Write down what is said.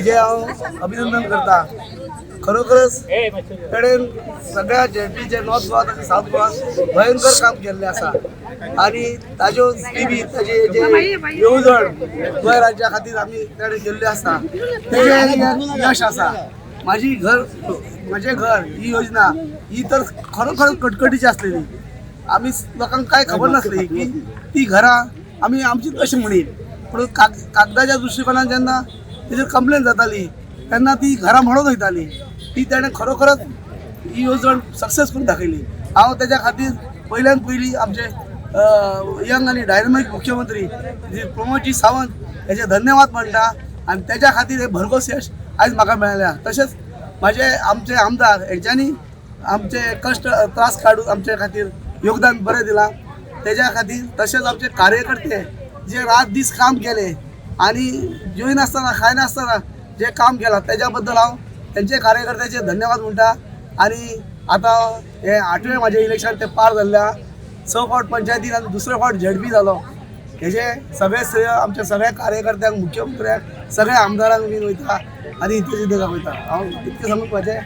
हेजे हांव अभिनंदन करता। खरोखरच कडेन सगळ्या जेपीचे नॉर्थ गोवा तशें साऊथ गोवा भयंकर काम केल्लें आसा आनी ताज्यो स्किमी ताजे जे येवजण गोंय राज्या खातीर आमी तेणें केल्ल्यो आसा तेजें यश आसा। म्हजें घर ही योजना ही तर खरोखर कटकटीची आसलेली। आमी लोकांक कांय खबर नासली की ती घरां आमी आमचीच अशी म्हणीन, पूण कागदाच्या दृश्टिकोनान जेन्ना तेजेर कंप्लेन जाताली तेन्ना ती घरां म्हणत वयताली। ती तेणें खरोखरच ही येवजण सक्सेस करून दाखयली। हांव तेज्या खातीर पयल्यान पयली आमचे यंग आनी डायनॅमीक मुख्यमंत्री प्रमोदजी सावंत हेजे धन्यवाद म्हणटा आनी तेज्या खातीर हे भरघोस यश आयज म्हाका मेळ्ळ्या। तशेंच आमचे आमदार हेंच्यांनी आमचे कश्ट त्रास काडून आमचे खातीर योगदान बरें दिलां तेज्या खातीर। तशेंच आमचे कार्यकर्ते जे रात दीस काम केले आनी जेवय नासतना खाय नासतना जे काम केलां तेज्या बद्दल हांव तेंचे कार्यकर्त्याचे धन्यवाद म्हणटा। आनी आतां हे 8वें म्हाजें इलेक्शन ते पार जाल्ल्या 6 फावट पंचायतीन आनी दुसरे फावट झेडपी जालो। हेजे सगळे श्रेय आमच्या सगळ्या कार्यकर्त्यांक, मुख्यमंत्र्यांक, सगळ्या आमदारांक बीन वयता आनी इतकें वयता। हांव इतकें सांगून म्हाजें